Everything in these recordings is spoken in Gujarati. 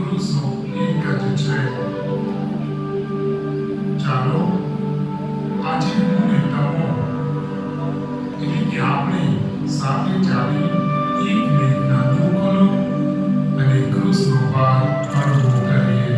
ક્રૂસનો એક જ છે. ચાલો આજે હું ને તમે એટલે કે આપણે સાથે ચાલી એકમેકના દુઃખોનો અને ક્રૂસનો ભાર હળવો કરીએ.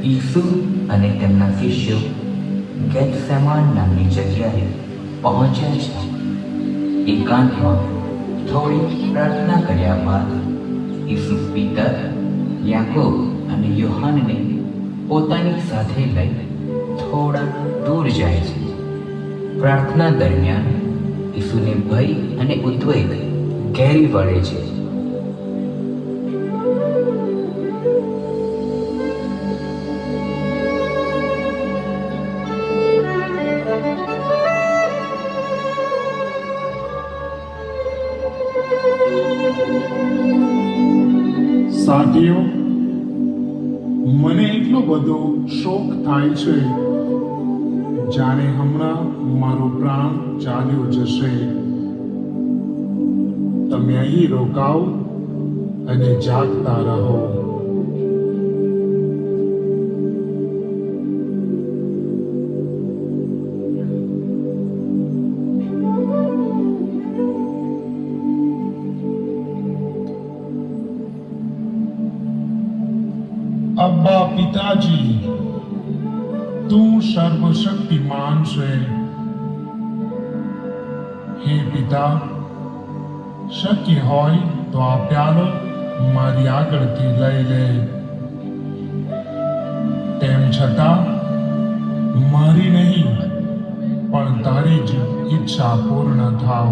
ઈસુ અને તેમના શિષ્યો ગેથસેમાન નામની જગ્યાએ પહોંચ્યા છે. એકાંતમાં થોડી પ્રાર્થના કર્યા બાદ ઈસુ પીટર, યાકોબ અને યોહાનને પોતાની સાથે લઈ થોડા દૂર જાય છે. પ્રાર્થના દરમિયાન ઈસુને ભય અને ઉદ્વેગ ઘેરી વળે છે. સાથીઓ, મને એટલો બધો શોક થાય છે જાણે હમણાં મારો પ્રાણ ચાલ્યો જશે. તમે અહીં રોકાઓ અને જાગતા રહો. अब्बा पिताजी, તું સર્વશક્તિમાન છે. હે પિતા, શક્ય હોય તો આ પ્યાલો મારી આગળથી લઈ લે. તેમ છતાં મારી નહીં પણ તારી જ ઈચ્છા પૂર્ણ થાવ.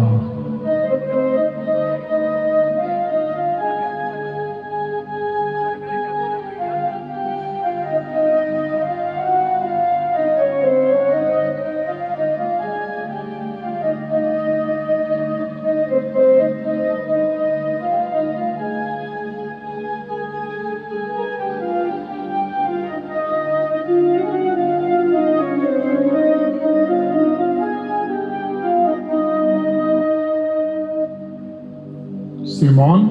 સિમોન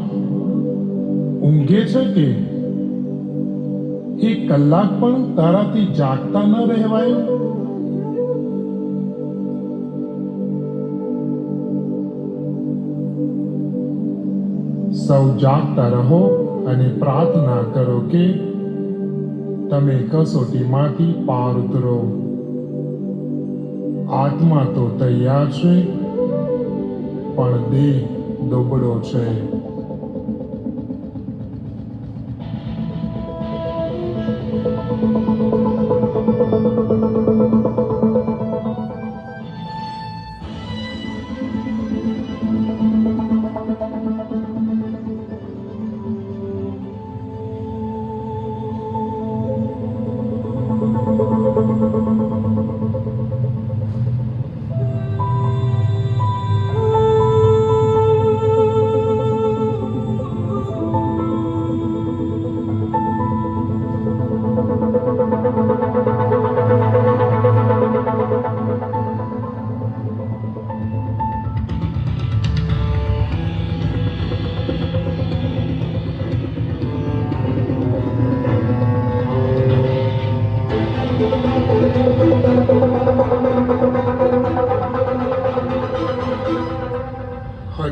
ઊંઘે છે કે? એક કલાક પણ તારાથી જાગતા ન રહેવાયું? સૌ જાગતા રહો અને પ્રાર્થના કરો કે તમે કસોટીમાંથી પાર ઉતરો. આત્મા તો તૈયાર છે પણ દેહ દોબળો છે.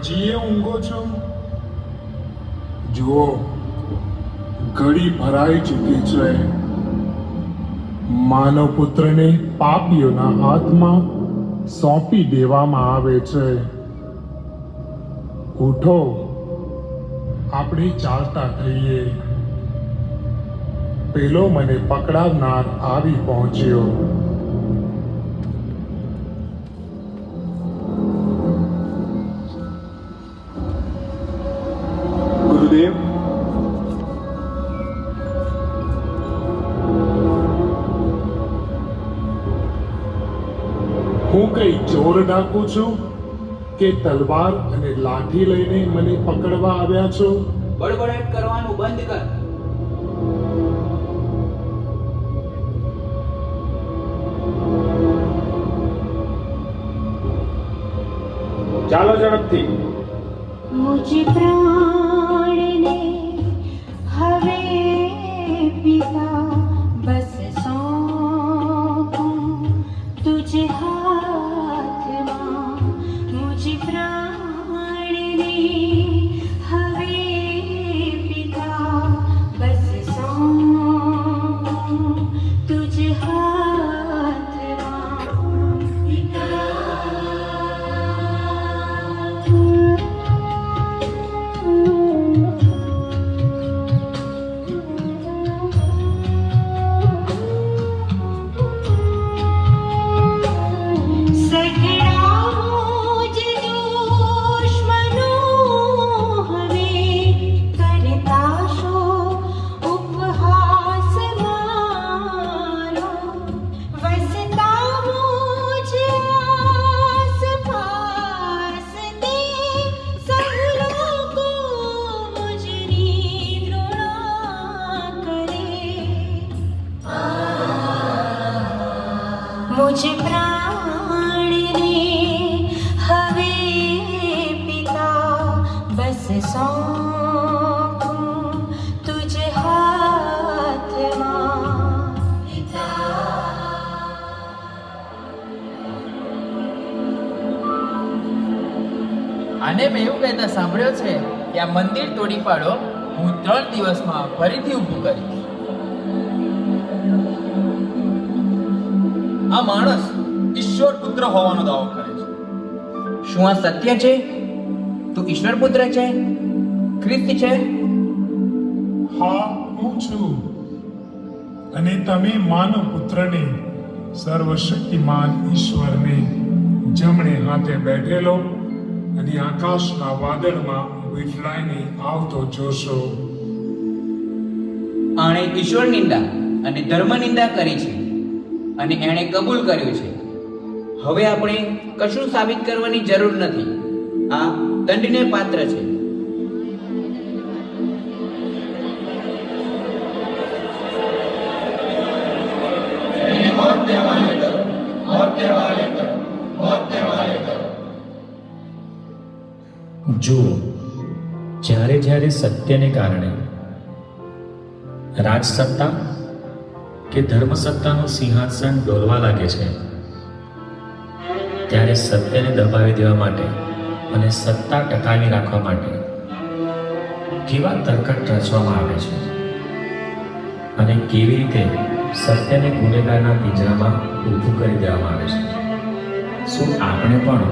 હજી ઊંઘો છો? જુઓ, ઘડી ભરાઈ ચૂકી છે. માનવ પુત્રને પાપીઓના હાથમાં સોંપી દેવામાં આવે છે. ઉઠો, આપણે ચાલતા થઈએ. પેલો મને પકડાવનાર આવી પહોંચ્યો. ગુરુદેવ, હું કઈ ચોર ડાકુ છું કે તલવાર અને લાઠી લઈને મને પકડવા આવ્યા છો? બડબડાટ કરવાનું બંધ કર. ચાલો ઝડપથી. मुझ प्राण ने हवे पिता बस सौंपूं तुझे हाथ मां. मुझ प्राण ने हवे पिता बस सौंपूं तुझे हाथ मां. पिता मुझ प्राण ने हवे पिता बस सौंपूं तुझे हाथ मां. આને મેં એવું કહેતા સાંભળ્યો છે કે આ મંદિર તોડી પાડો, હું 3 દિવસમાં ફરીથી ઊભું કરીશ. આ માણસ ઈશ્વર પુત્ર હોવાનો દાવો કરે છે. શું આ સત્ય છે? તું ઈશ્વર પુત્ર છે? ખ્રિસ્ત છે? હા, હું છું. અને તમે માનવ પુત્રને, સર્વશક્તિમાન ઈશ્વરને જમણે હાથે બેઠેલો અને આકાશના વાદળમાં વીંટળાઈને આવતો જોશો. આણે ઈશ્વર નિંદા અને ધર્મ નિંદા કરી છે અને એણે કબૂલ કર્યું છે. હવે આપણે કશું સાબિત કરવાની જરૂર નથી. આ દંડને પાત્ર છે. જુઓ, જ્યારે જ્યારે સત્યને કારણે રાજસત્તા કે ધર્મસત્તાનું સિંહાસન ડોલવા લાગે છે, ત્યારે સત્યને દબાવી દેવા માટે અને સત્તા ટકાવી રાખવા માટે કેવા તરકટ રચવામાં આવે છે અને કેવી રીતે સત્યને ગુનેગારના પિંજરામાં ઊભું કરી દેવામાં આવે છે. શું આપણે પણ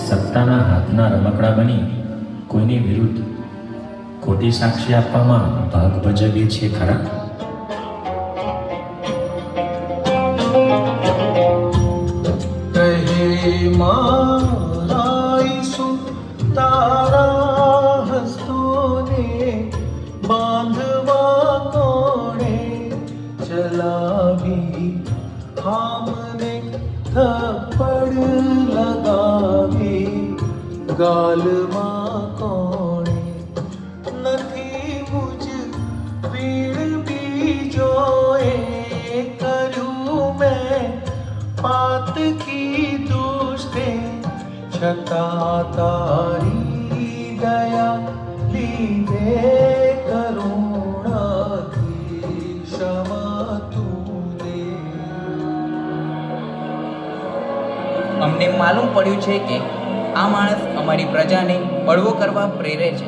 સત્તાના હાથના રમકડા બની કોઈની વિરુદ્ધ ખોટી સાક્ષી આપવામાં ભાગ ભજવીએ છીએ ખરા? મારાઈશું તારા હસ્તોને બાંધવા કોણે ચલાવી, આમને થપ્પડ લગાવી ગાલમાં કોણે. નથી મુજ વીણ બીજોએ કર્યું મેં પાતકી દુષ્ટે, છતાં તારી દયા લીધે કરુણાથી ક્ષમા તું દે. અમને માલુમ પડ્યું છે કે આ માણસ અમારી પ્રજાને બળવો કરવા પ્રેરે છે,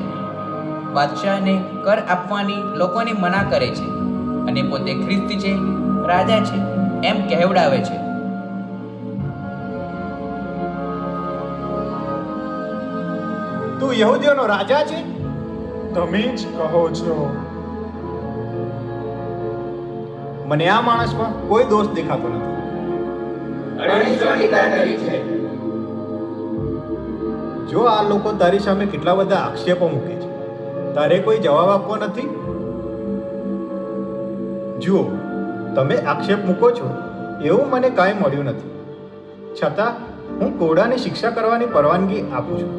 બાદશાહને કર આપવાની લોકોને મના કરે છે અને પોતે ખ્રિસ્ત છે, રાજા છે. એમ કહેવડાવે છે. તું યહૂદીઓનો રાજા છે? તમે જ કહો છો. મને આ માણસમાં કોઈ દોષ દેખાતો નથી. જો આ લોકો તારી સામે કેટલા બધા આક્ષેપો મૂકે છે, તારે કોઈ જવાબ આપવો નથી? જુઓ, તમે આક્ષેપ મૂકો છો એવું મને કાંઈ મળ્યું નથી, છતાં હું કોડાને શિક્ષા કરવાની પરવાનગી આપું છું.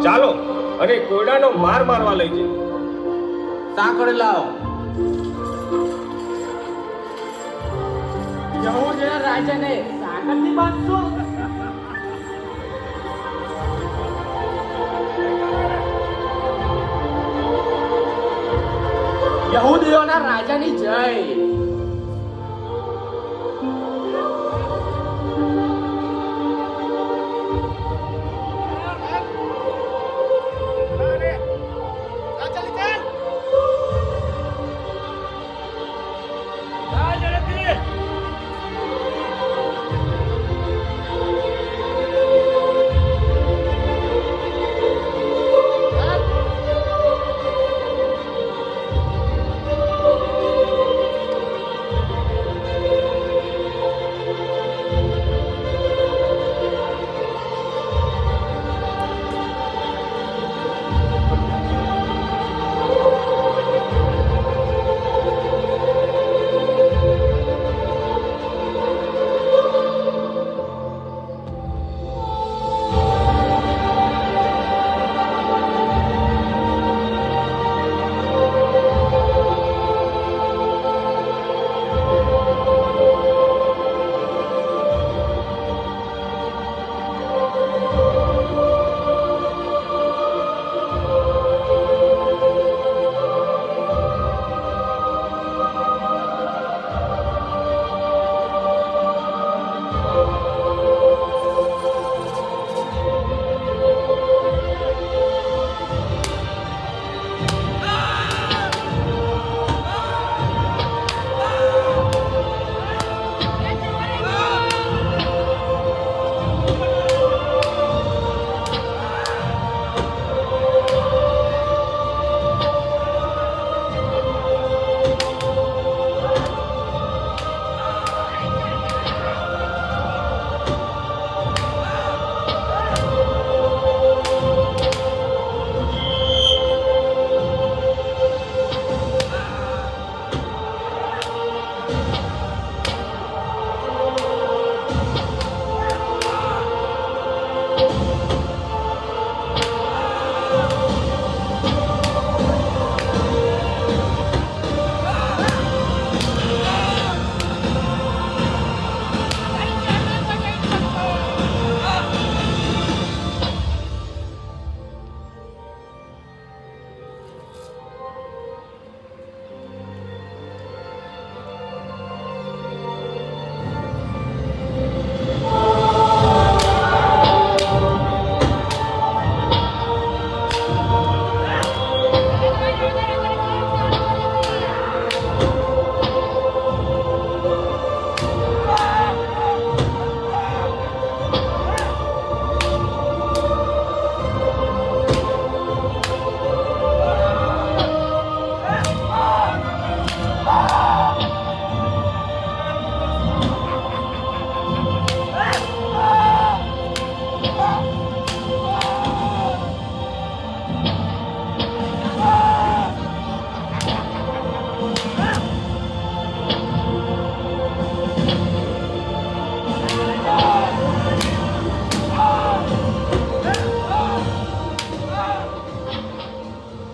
ચાલો અને કોયડાનો માર મારવા લઈ જઈએ. સાંકળ લાવો. યહૂદીના રાજાને સાકરથી બાંધશો? યહૂદીઓના રાજાની જય.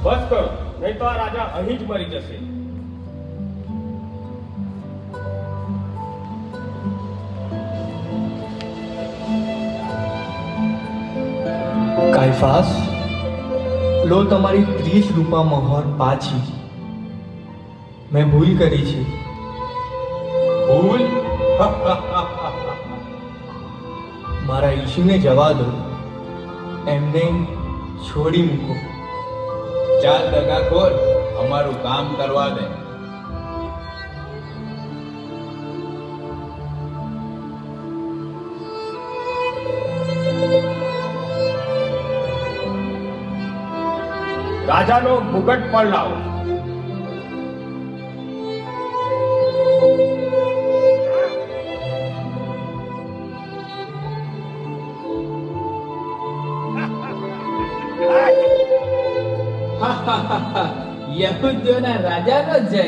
બસ કરો, નહીં તો આ રાજા અહીં જ મરી જશે. કાયફાસ, લો તમારી 30 રૂપા મહોર પાછી. મેં ભૂલ કરી છે. ભૂલ? મારા ઈશુને જવા દો. એમને છોડી મૂકો. ચાલ દગાખોર, અમારું કામ કરવા દે. રાજાનો મુગટ પણ લાવો. યહૂદીઓના રાજાનો જય.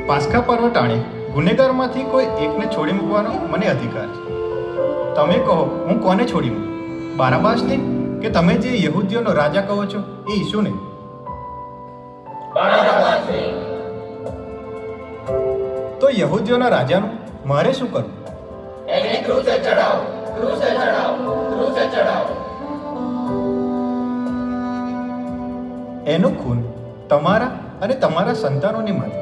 પાસ્કા પર્વ ટાણે ગુનેગારમાંથી કોઈ એકને છોડી મૂકવાનો મને અધિકાર છે. તમે કહો, હું કોને છોડી મૂકું? બારાબાસને કે તમે જે યહૂદીઓનો રાજા કહો છો એ ઈસુને? તો યહૂદીઓના રાજાનું મારે શું કરવું? એનું ખૂન તમારા અને તમારા સંતાનોને માટે.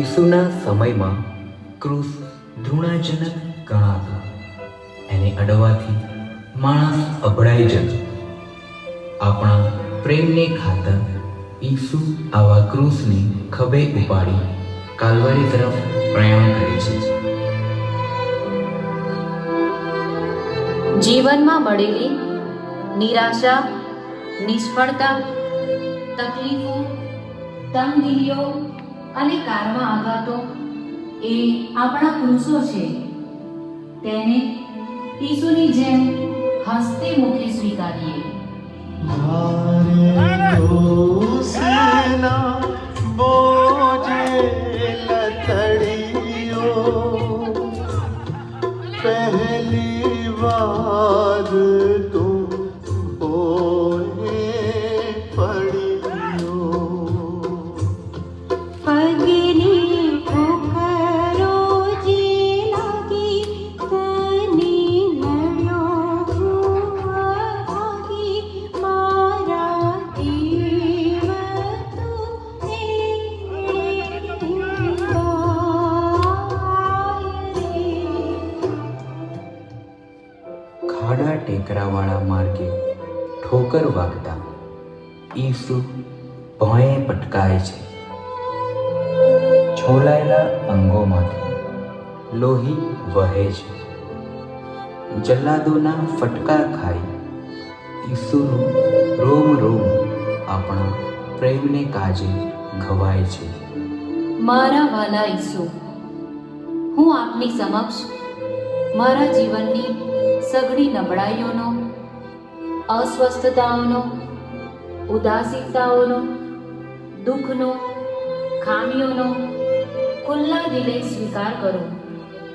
ઈસુના સમયમાં ક્રૂસ ધૃણાજનક ગણાતો. એને અડવાથી માણસ અભડાઈ જતો. આપણા પ્રેમને ખાતર ઈસુ આવા ક્રૂસને ખભે ઉપાડી કાલ્વરી તરફ પ્રયાણ કરે છે. જીવનમાં મળેલી નિરાશા, નિષ્ફળતા, તકલીફો, તંગદિલીઓ અને કારમાં આઘાતો એ આપણા ક્રૂસો છે. તેને ઈસુની જેમ હસતે મુખે સ્વીકારીએ. પહેલી વાર તું ઓહે પડ્યો, પગની ઠોકરો જે લાગી તને લડ્યો ભાગી મારા દેવ તું ખાડા ટેકરાવાળા માર્ગે ઠોકર વાગતા ઈસુ ભોંયે પટકાય છે. છોલાયેલા અંગોમાંથી લોહી વહે છે. જલ્લાદોના ફટકાર ખાઈ ઈસુનું રોમ રોમ આપણા પ્રેમને કાજે ઘવાય છે. મારા વાલા ઈસુ, હું આપની સમક્ષ મારા જીવનની સઘળી નબળાઈઓનો, અસ્વસ્થતાઓનો, ઉદાસીનતાઓનો, દુઃખનો, ખામીઓનો ખુલ્લા દિલે સ્વીકાર કરું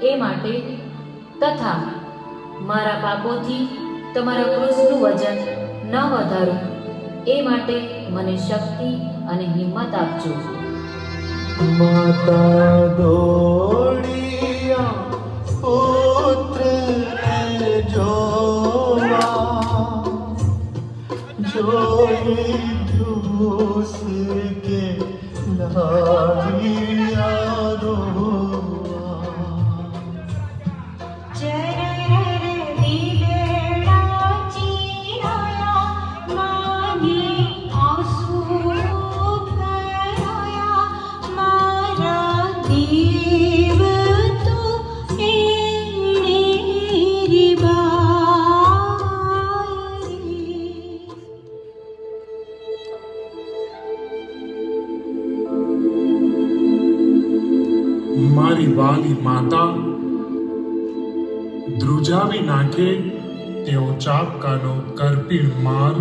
એ માટે તથા મારા પાપોથી તમારા ક્રૂસનું વજન ન વધારું એ માટે મને શક્તિ અને હિંમત આપજો. માતા દોડિયા પુત્રને જોવા, જોઈ ધ્રુસ કે લાડિયા રોવા. મારી વાલી માતા ધ્રુજાવી નાખે તેઓ ચાબકાનો કરપીણ માર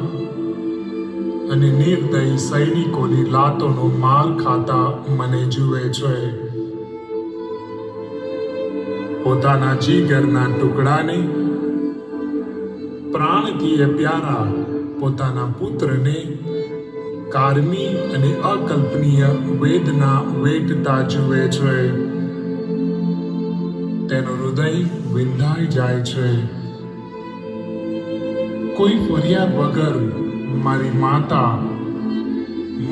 અને નિર્દયી સૈનિકોની લાતોનો માર ખાતા મને જુએ છે. પોતાના જીગરના ટુકડાને, પ્રાણથી પ્યારા પોતાના પુત્રને કારમી અને અકલ્પનીય વેદના વેઠતા જુએ છે. તેનું હૃદય વિંધાઈ જાય છે. કોઈ ફરિયાદ વગર મારી માતા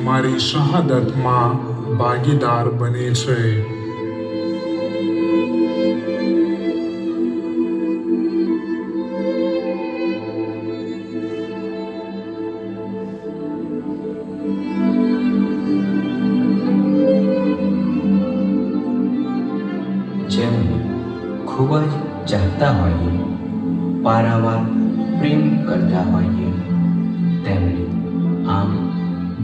મારી શહાદતમાં ભાગીદાર બને છે. જેમ ખૂબ જ ચાહતા હોઈએ, પારાવાર પ્રેમ કરતા હોઈએ, તેમને આમ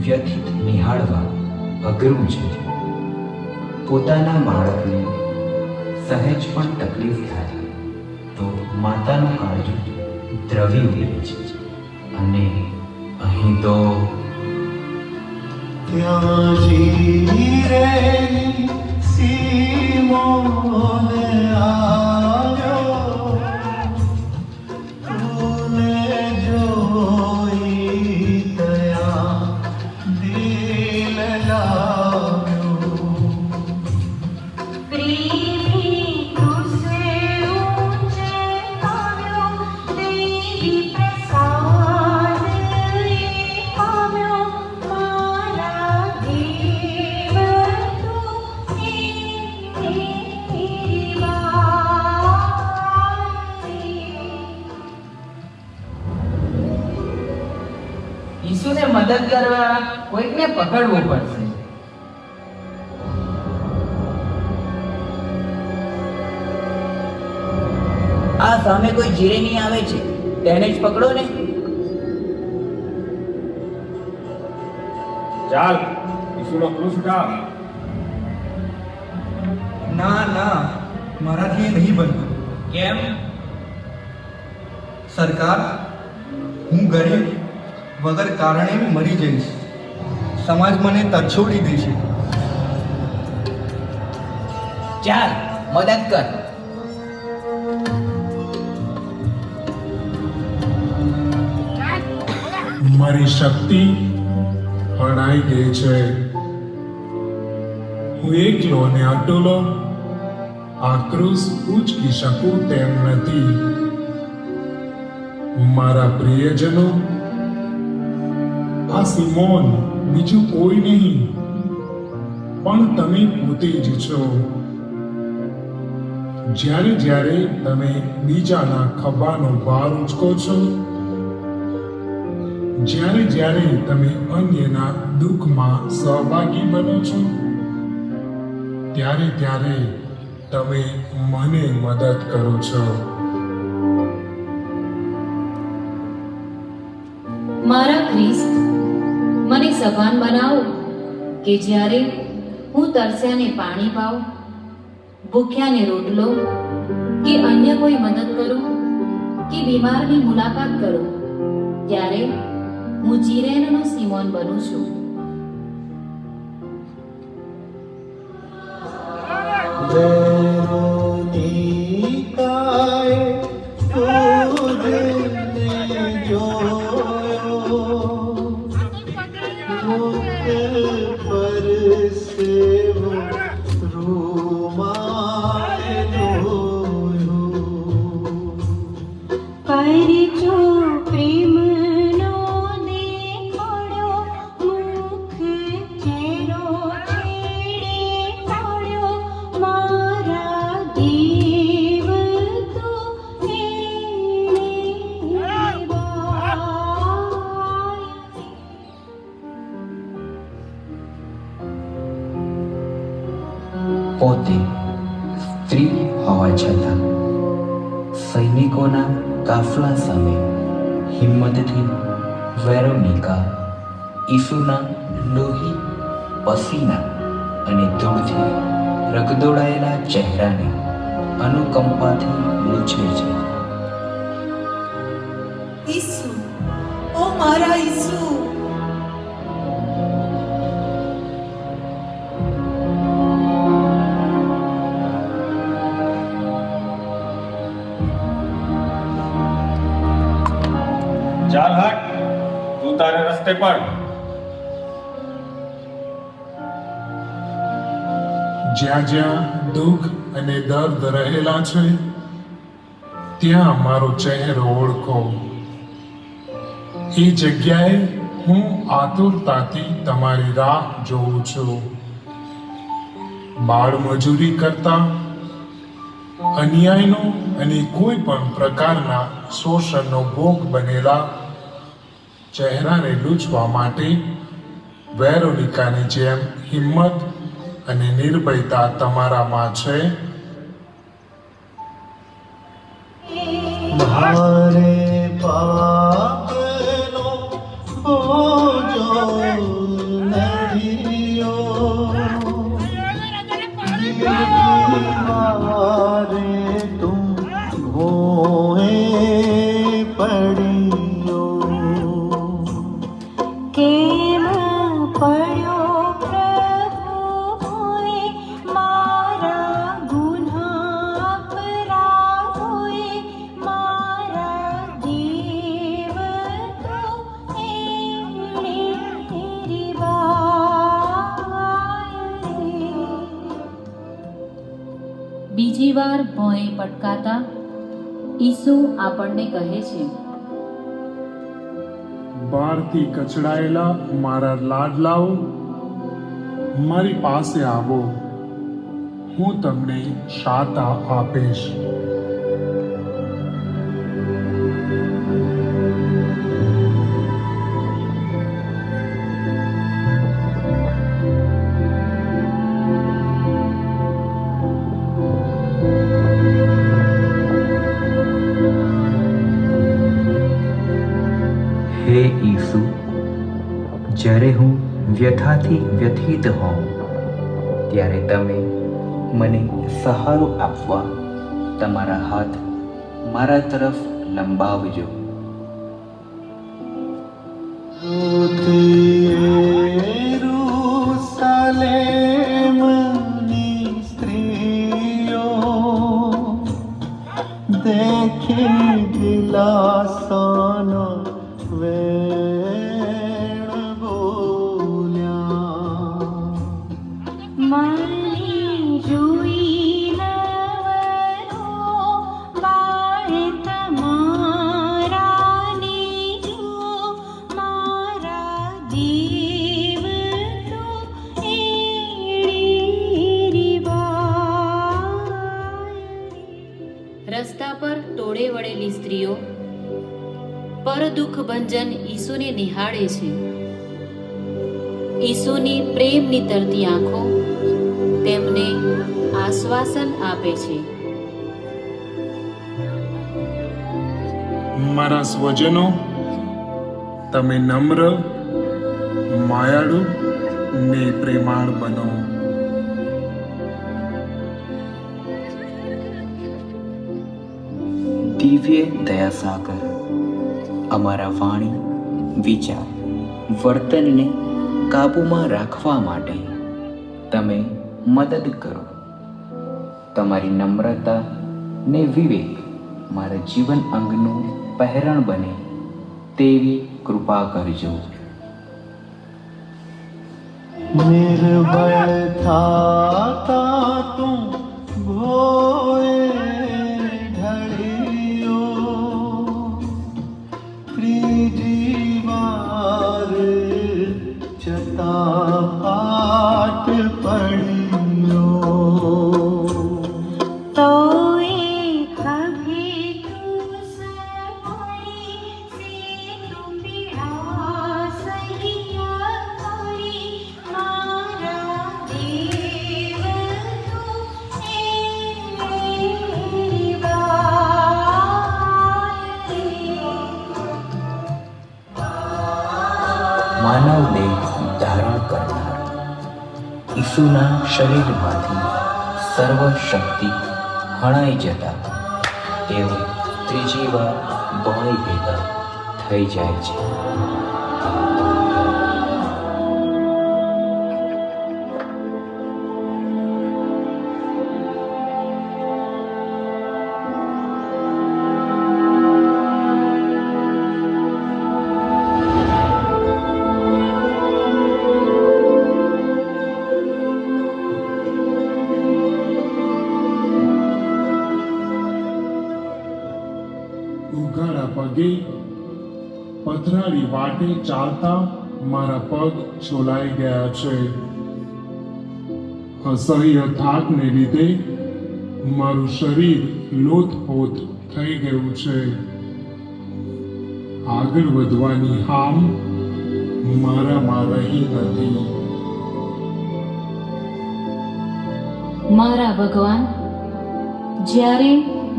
વ્યથિત નિહાળવા અઘરું છે. પોતાના બાળકને સહેજ પણ તકલીફ થાય તો માતાનું કાળજું દ્રવી ઉઠે છે. અને અહીં તો ત્યાં જીરેની સીમોને આવ્યો, તુને જોઈ તયા દિલ લાવ્યો. પ્રેમી ક્રૂસે ઊંચે આવ્યો, દેવી પ્રસાદ એ પામ્યો, મારા દેવ તું મેરી વાલી. ઈસુને મદદ કરવા કોઈકને પકડવું પડશે. આ સામે કોઈ જીરેની આવે છે, તેને જ પકડો ને. ચાલ ઈસુનો ક્રૂસ ઉઠાવ. ના ના, મારાથી એ નહીં બનતું. કેમ? સરકાર, હું ગરીબ વગર કારણે મરી જઈશ. સમાજ મને તરછોડી દેશે. ચાલ મદદ કર. મારી શક્તિ હણાઈ ગઈ છે. હું એકલો અને અટુલો આ ક્રૂસ ઉચકી શકું તેમ નથી. મારા પ્રિયજનો, આ સિમોન બીજું કોઈ નહીં પણ તમે પોતે જ છો. જ્યારે જ્યારે તમે બીજાના ખભાનો ભાર ઉચકો છો, જ્યારે જ્યારે તમે અન્યના દુઃખમાં સહભાગી બનો છો, ત્યારે ત્યારે તમે મને મદદ કરો છો. મારા ખ્રિસ્ત, મને સભાન બનાવો કે જ્યારે હું તરસ્યાને પાણી પાઉં, ભૂખ્યાને રોટલો કે અન્ય કોઈ મદદ કરું કે બીમારની મુલાકાત કરું, ત્યારે હું ચિરેનનો સિમોન બનું છું. વેરોનિકાએ તુજને જોયો, મુખ પરસેવો રૂમાલ ધોયો. પરચો પ્રેમનો દેખાડ્યો, મુખ ચહેરો છેડે પાડ્યો, મારા દેવ તો પોતે સ્ત્રી હોવા છતાં સૈનિકોના કાફલા સામે હિંમતથી વેરોનિકા ઈસુના લોહી, પસીના અને ધૂળથી રગદોળાયેલા ચહેરાને અનુકંપાથી લૂછે છે. ઈસુ, ઓ મારા ઈસુ, ચાલ હટ, તું તારે રસ્તે પડ. જ્યાં જ્યાં દુઃખ અને દર્દ રહેલા છે ત્યાં મારો ચહેરો ઓળખો. એ જગ્યાએ હું આતુરતાથી તમારી રાહ જોઉં છું. બાળ મજૂરી કરતા, અન્યાયનો અને કોઈ પણ પ્રકારના શોષણનો ભોગ બનેલા ચહેરાને લૂછવા માટે વેરોનિકાની જેમ હિંમત અને નિર્ભયતા તમારામાં છે. મારે પાપનો બોજો નડિયો, મારે તું ભોએ પડ્યો. કેમ પડ્યો પ્રભુ ભોએ, મારા ગુનાહ અપરાધોએ, મારા દેવ તો એની બાય. બીજી વાર ભોંય પટકાતા ઈસુ આપણને કહે છે, બહારથી કચડાયેલા મારા લાડલાઓ, મારી પાસે આવો, હું તમને શાતા આપીશ. હે ઈસુ, જ્યારે હું વ્યથાથી વ્યથિત હોઉં ત્યારે તમે મને સહારો આપવા તમારા હાથ મારા તરફ લંબાવજો. યેરુશલેમની સ્ત્રીઓ દેખી દિલાસાનો વેણ બોલ્યા. મને જોઈ નવરો બાળ તમારાને જો, મારા દેવ તો એડી બાય. રસ્તા પર ટોળે વળેલી સ્ત્રીઓ પર દુઃખ ભંજન ઈસુને નિહાળે છે. ઈસુની પ્રેમની તરતી આંખો તેમને આશ્વાસન આપે છે. મારા સ્વજનો, તમે નમ્ર, માયાળુ ને પ્રેમાળ બનો. દિવ્ય દયાસાગર, અમારા વાણી, વિચાર, વર્તનને કાબૂમાં રાખવા માટે તમે મદદ કરો. તમારી નમ્રતા ને વિવેક મારા જીવન અંગનું પહેરણ બને તેવી કૃપા કરજો. निर्बल था तुम भोए ढलियो त्रिजीवार चता पाठ पढ़ियो तो एक भी तू समाई से तू पीड़ा सहिया करी मारा देव तू मेरी बाई. માનવ દેહ ધારણ કરનાર ઈસુના શરીરમાંથી સર્વ શક્તિ હણાઈ જતા તેઓ ત્રીજી વાર ભોય ભેગા થઈ જાય છે. ઉઘાડા પગે પથરાળી વાટે ચાલતા મારા પગ છોલાઈ ગયા છે. અસહ્ય થાકને લીધે મારું શરીર લોથપોથ થઈ ગયું છે. આગળ વધવાની હામ મારામાં રહી નથી. મારા ભગવાન, જ્યારે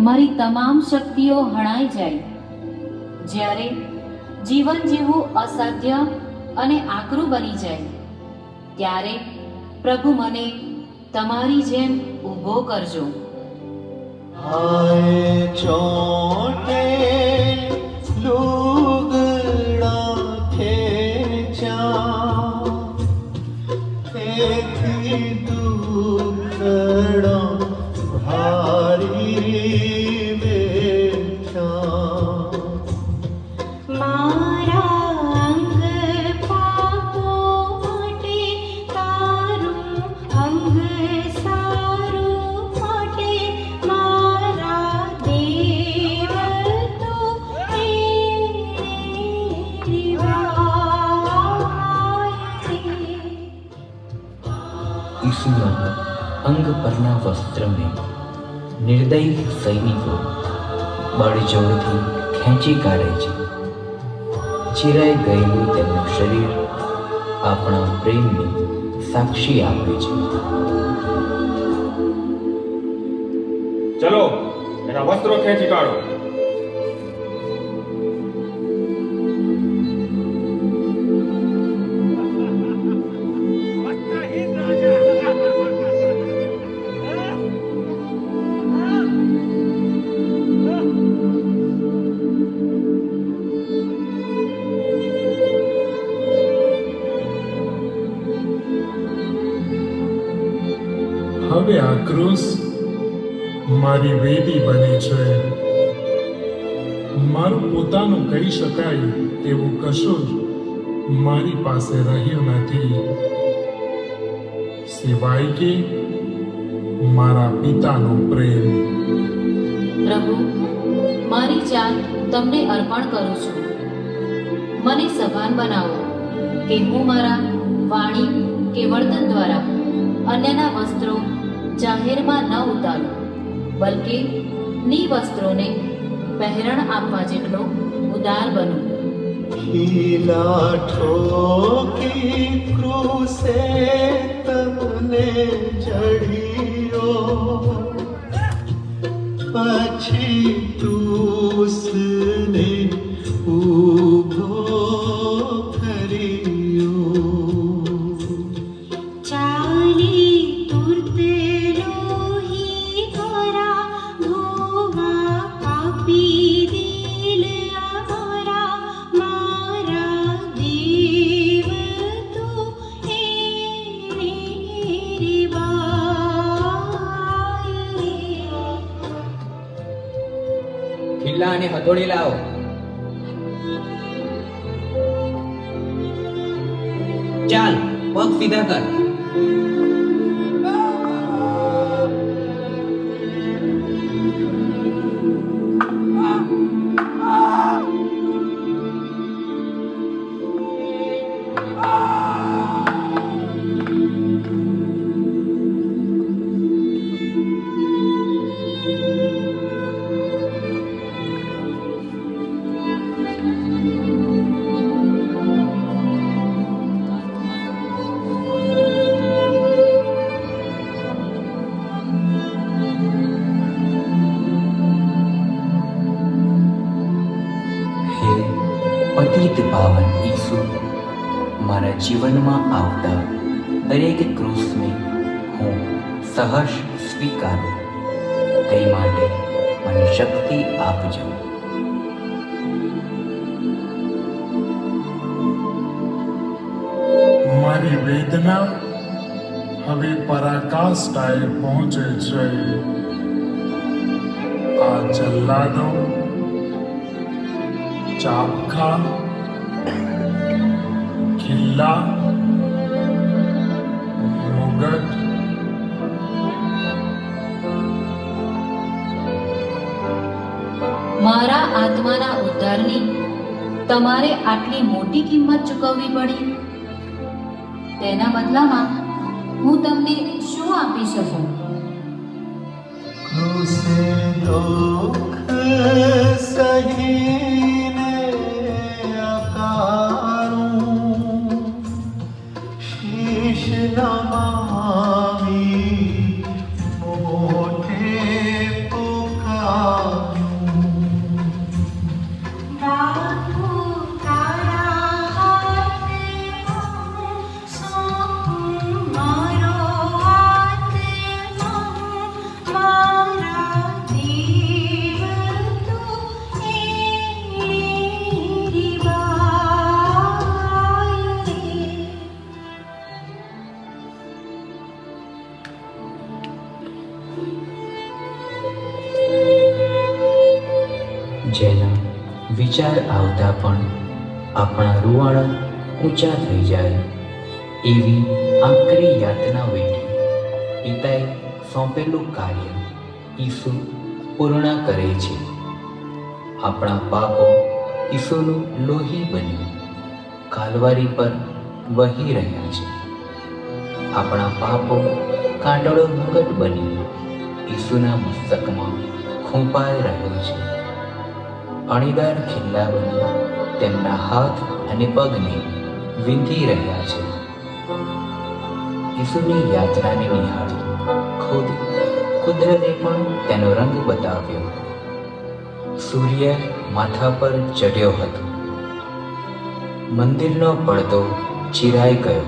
મારી તમામ શક્તિઓ હણાઈ જાય, જ્યારે જીવન જીવવું અસાધ્ય અને આકરું બની જાય, ત્યારે પ્રભુ મને તમારી જેમ ઊભો કરજો. हाय चोटे लुगड़ा खेचा તેથી દુખડા ભારી બેઠા મારા અંગ પાપો માટે તારું અંગ સારું માટે મારા દેવ તું મેરી બાઈ. ઈસુના અંગ પરના વસ્ત્રને નિર્દયી સૈનિકો બળજોડથી ખેંચી કાઢે છે. ચિરાઈ ગયેલું તેમનું શરીર આપણા પ્રેમની સાક્ષી આપે છે. ચલો એના વસ્ત્રો ખેંચી કાઢો. હવે આ ક્રૂસ મારી વેદી બને છે. મારું પોતાનું કહી શકાય તેવું કશું જ મારી પાસે રહ્યું નથી, સિવાય કે મારા પિતાનો પ્રેમ. પ્રભુ, મારી જાત તમને અર્પણ કરું છું. મને સભાન બનાવો કે હું મારા વાણી કે વર્તન દ્વારા અન્યના વસ્ત્રો જાહેરમાં ન ઉતારું, બલકે ની વસ્ત્રોને પહેરણ આપવા જેટલો ઉદાર બનું. ખીલા ઠોકી ક્રૂસે તમને જડિયો, પછી ક્રૂસને ઊભો કર્યો. ચાલી તુર્તે લોહી ધરા, ધોવા કાપી દિલ અમારા, મારા દેવ તું એને બાય રે. ખિલ્લા અને હથોડી લાવો. ચાલ, પગ સીધા કર. હે પતિત પાવન ઈસુ, મારા જીવનમાં આવતા દરેક ક્રૂસને હું સહર્ષ સ્વીકારું. તે માટે મને શક્તિ આપજો. મારી વેદના હવે પરાકાષ્ઠાએ પહોંચે છે. આ જલ્લાદો, ચાબખા, ખિલ્લા, મુગટ, મારા આત્માના ઉદ્ધારની તમારે આટલી મોટી કિંમત ચૂકવવી પડી. તેના બદલામાં હું તમને શું આપી શકું? ક્રૂસે દુઃખ સહીને અકારું, શીશ નમાવી મોઢે પુકાર્યું. બાપુ તારા હાથે સોંપું મારો આત્મા, મારા દેવ તું એને બાય રે. જેના વિચાર આવતા પણ આપણા રૂવાણા ઊંચા થઈ જાય એવી આકરી યાતના વેઠી પિતાએ સોંપેલું કાર્ય ઈસુ પૂર્ણ કરે છે. આપણા પાપો ઈસુનું લોહી બન્યું કાલવારી પર વહી રહ્યા છે. આપણા પાપો કાંટળો મુગટ બની ઈસુના મસ્તકમાં ખૂંપાઈ રહ્યો છે. અણીદાર ખિલ્લા બની તેમના હાથ અને પગને વીંધી રહ્યા છે. ઈસુની યાત્રાને નિહાળી ખુદ કુદરતે પણ તેનો રંગ બતાવ્યો. સૂર્ય માથા પર ચઢ્યો હતો. મંદિરનો પડદો ચિરાઈ ગયો.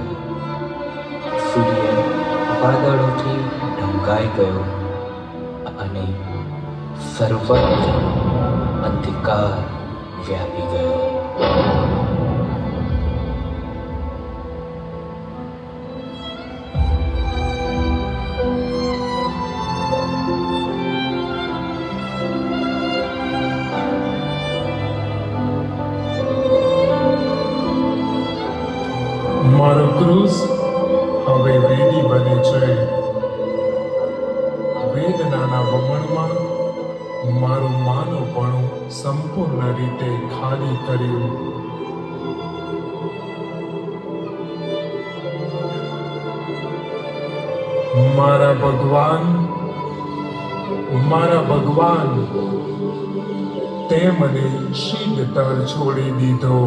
સૂર્ય વાદળોથી ઢંકાઈ ગયો અને સર્વત્ર અંધકાર વ્યાપી ગયો. મારો ક્રૂસ હવે વેદી બને છે. વેદનાના વમણમાં મારું માનવપણું સંપૂર્ણ રીતે ખાલી કર્યું. મારા ભગવાન તે મને શીઘ્ર છોડી દીધો.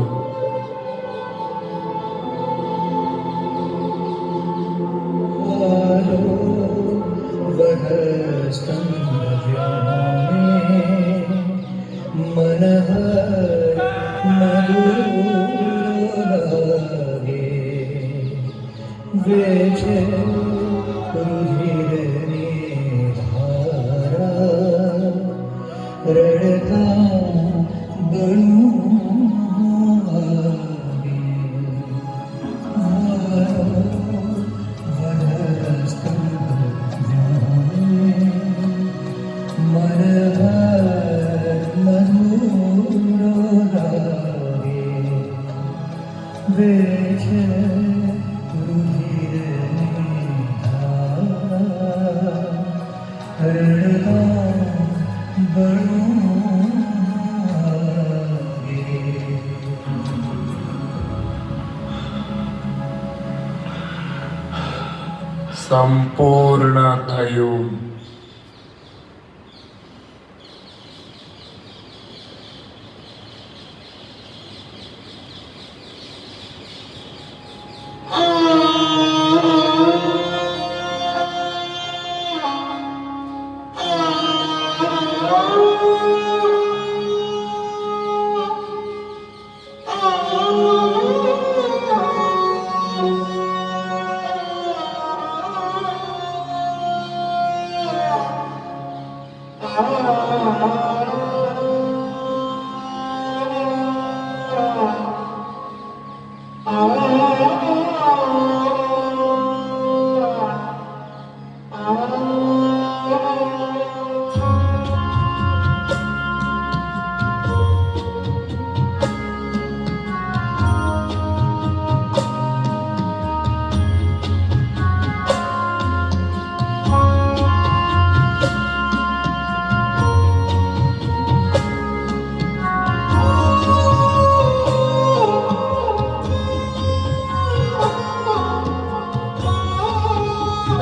સંપૂર્ણ થયું.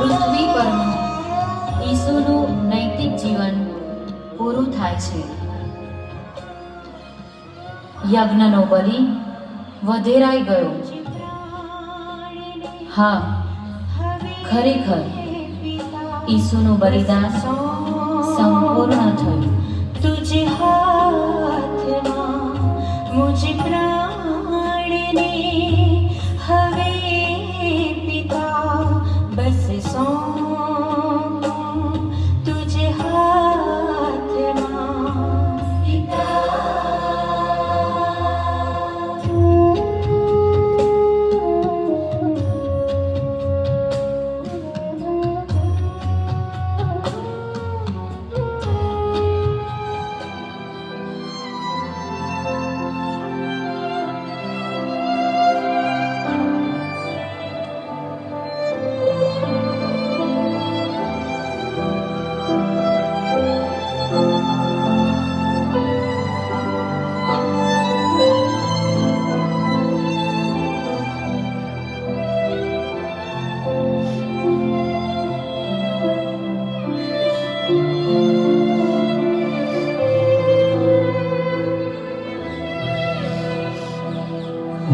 પૃથ્વી પરનું ઈસુનું નૈતિક જીવન પૂરું થાય છે. યજ્ઞનો બલિ વધેરાઈ ગયો. હા, ખરેખર ઈસુનું બલિદાન સંપૂર્ણ થયું. तुझ हाथ में मुझ प्राण ने हवे पिता बस सौंपूं तुझ हाथ में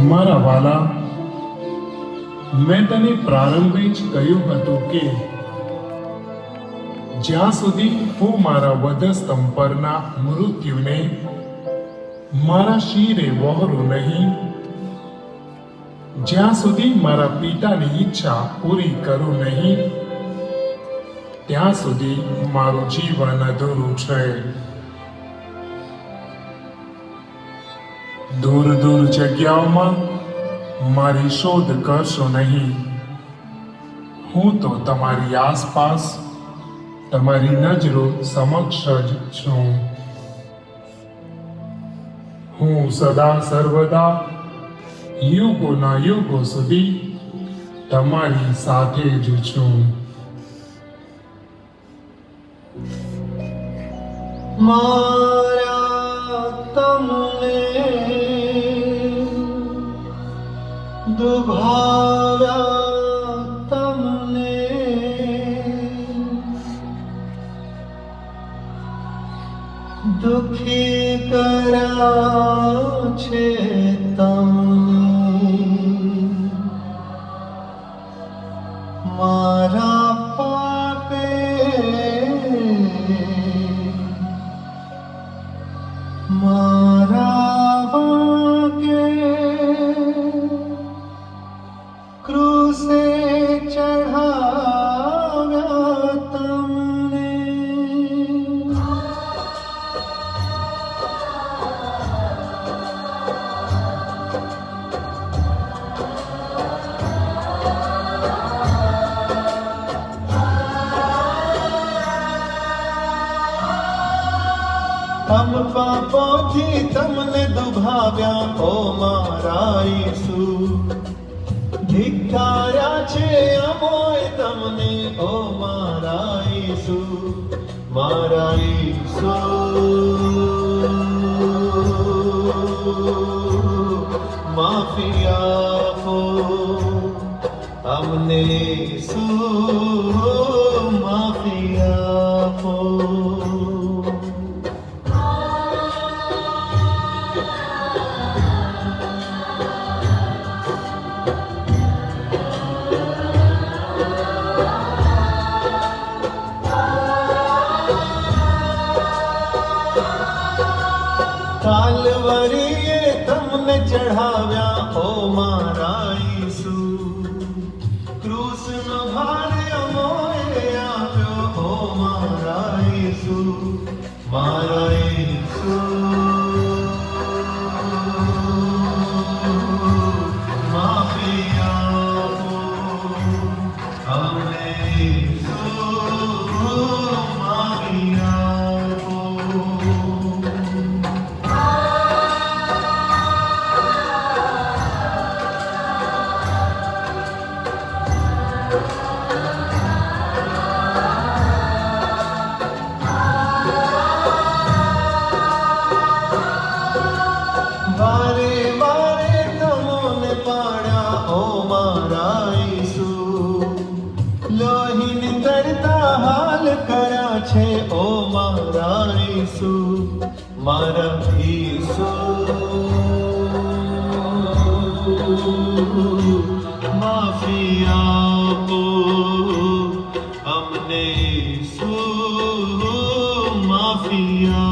મારા વાલા, મેં તને પ્રારંભે જ કહ્યું હતું કે જ્યાં સુધી હું મારા વધસ્તંભ પરના મૃત્યુને મારા શિરે વહોરું નહીં, જ્યાં સુધી મારા પિતાની ઈચ્છા પૂરી કરું નહીં, ત્યાં સુધી મારું જીવન અધૂરું છે. દૂર દૂર જગ્યાઓમાં મારી શોધ કરશો નહીં. હું તો તમારી આસપાસ, તમારી નજરો સમક્ષ જ છું. હું સદા સર્વદા યુગોના યુગો સુધી તમારી સાથે જ છું. મારા તમને દુભાવ્યા તમને દુખી કર્યા છે તમને મારા પાપે મારા વાંકે અમોથી તમને દુભાવ્યા ઓ મારા ઈસુ ધિક્કાર્યા છે અમોય તમને ઓ મારા ઈસુ મારા ઈસુ માફી આપો અમને ઈસુ માફી આપો કાલવરીએ તમને ચઢાવ્યા ઓ મારા ઈસુ ક્રૂસનો ભાર અમોએ આપ્યો ઓ મારા ઈસુ મારા ઈસુ માફી આપો અમને ઈસુ માફી આપો વારે વારે તમને પાડ્યા ઓ મારા ઈસુ લોહીની તરતા હાલ કર્યા છે ઓ મારા ઈસુ મારા ઈસુ માફી આપો અમને ઈસુ માફી આપો